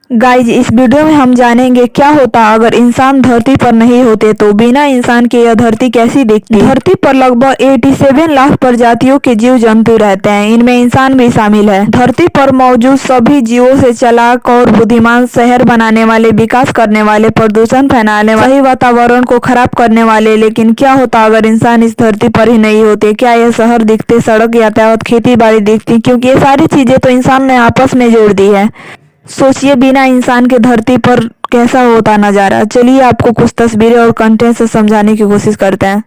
Guys, इस video में हम जानेंगे क्या होता अगर इंसान धरती पर नहीं होते तो बिना इंसान के यह धरती कैसी दिखती। धरती पर लगभग 87 लाख प्रजातियों के जीव जंतु रहते हैं, इनमें इंसान भी शामिल है। धरती पर मौजूद सभी जीवों से चालाक और बुद्धिमान, शहर बनाने वाले, विकास करने वाले, प्रदूषण फैलाने वाले, सही वातावरण को खराब करने वाले। लेकिन क्या होता अगर इंसान इस धरती पर ही नहीं होते? क्या ये शहर दिखते, सड़क, यातायात, खेती बाड़ी दिखती? क्योंकि ये सारी चीजें तो इंसान ने आपस में जोड़ दी है। सोचिए, बिना इंसान के धरती पर कैसा होता नजारा। चलिए आपको कुछ तस्वीरें और कंटेंट से समझाने की कोशिश करते हैं।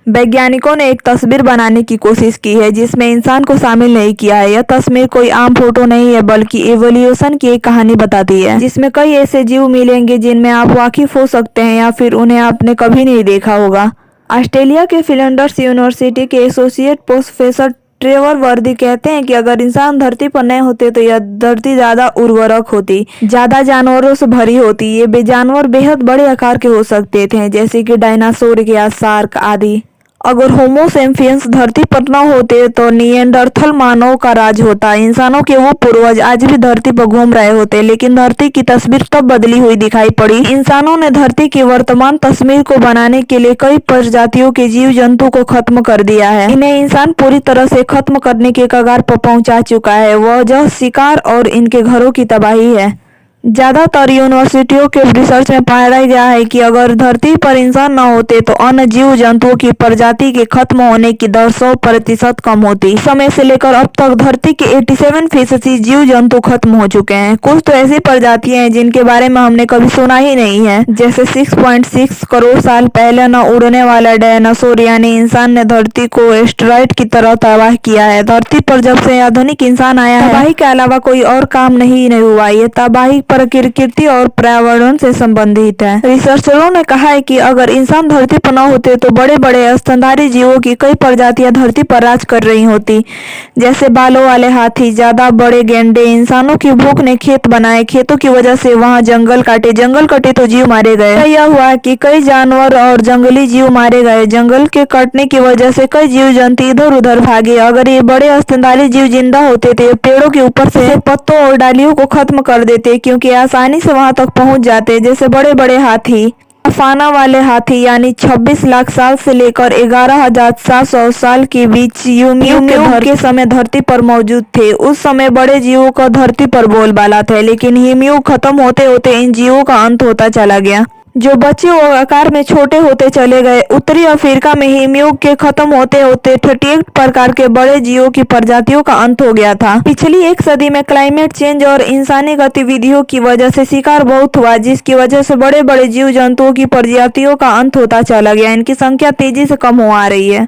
वैज्ञानिकों ने एक तस्वीर बनाने की कोशिश की है जिसमें इंसान को शामिल नहीं किया है। यह तस्वीर कोई आम फोटो नहीं है बल्कि एवोल्यूशन की एक कहानी बताती है, जिसमें कई ऐसे जीव मिलेंगे जिनमें आप वाकिफ हो सकते हैं या फिर उन्हें आपने कभी नहीं देखा होगा। ऑस्ट्रेलिया के फिलंडर्स यूनिवर्सिटी के एसोसिएट प्रोफेसर ट्रेवर वर्दी कहते हैं कि अगर इंसान धरती पर नहीं होते तो यह धरती ज्यादा उर्वरक होती, ज्यादा जानवरों से भरी होती। ये जानवर बेहद बड़े आकार के हो सकते थे, जैसे कि डायनासोर या शार्क आदि। अगर होमो सेपियंस धरती पर न होते तो निएंडरथल मानव का राज होता। इंसानों के वो पूर्वज आज भी धरती पर घूम रहे होते, लेकिन धरती की तस्वीर तब बदली हुई दिखाई पड़ी। इंसानों ने धरती की वर्तमान तस्वीर को बनाने के लिए कई प्रजातियों के जीव जंतु को खत्म कर दिया है। इन्हें इंसान पूरी तरह से खत्म करने के कगार पर पहुंचा चुका है। वजह शिकार और इनके घरों की तबाही है। ज्यादातर यूनिवर्सिटियों के रिसर्च में पाया गया है कि अगर धरती पर इंसान न होते तो अन्य जीव जंतुओं की प्रजाति के खत्म होने की दर 100% कम होती। समय से लेकर अब तक धरती के 87% जीव जंतु खत्म हो चुके हैं। कुछ तो ऐसी प्रजातियां हैं जिनके बारे में हमने कभी सुना ही नहीं है, जैसे 6.6 करोड़ साल पहले न उड़ने वाला डायनासोर यानी इंसान ने धरती को एस्टेरॉयड की तरह तबाह किया है। धरती पर जब से आधुनिक इंसान आया है, तबाही के अलावा कोई और काम नहीं हुआ। ये तबाही प्रकृति और पर्यावरण से संबंधित है। रिसर्चरों ने कहा है कि अगर इंसान धरती पर न होते तो बड़े बड़े स्तनधारी जीवों की कई प्रजातियां धरती पर राज कर रही होती, जैसे बालों वाले हाथी, ज्यादा बड़े गैंडे। इंसानों की भूख ने खेत बनाए, खेतों की वजह से वहां जंगल कटे तो जीव मारे गए। यह हुआ कि कई जानवर और जंगली जीव मारे गए। जंगल के कटने की वजह से कई जीव जंतु इधर उधर भागे। अगर ये बड़े स्तनधारी जीव जिंदा होते तो पेड़ों के ऊपर से पत्तों और डालियों को खत्म कर देते, क्योंकि आसानी से वहां तक पहुंच जाते। जैसे बड़े बड़े हाथी, फाना वाले हाथी यानी 26 लाख साल से लेकर 11,700 साल के बीच युग के समय धरती पर मौजूद थे। उस समय बड़े जीवों का धरती पर बोलबाला था, लेकिन हिमयुग खत्म होते होते इन जीवों का अंत होता चला गया। जो बच्चे वो आकार में छोटे होते चले गए। उत्तरी अफ्रीका में हिमयुग के खत्म होते होते 38 प्रकार के बड़े जीवों की प्रजातियों का अंत हो गया था। पिछली एक सदी में क्लाइमेट चेंज और इंसानी गतिविधियों की वजह से शिकार बहुत हुआ, जिसकी वजह से बड़े बड़े जीव जंतुओं की प्रजातियों का अंत होता चला गया। इनकी संख्या तेजी से कम हो आ रही है।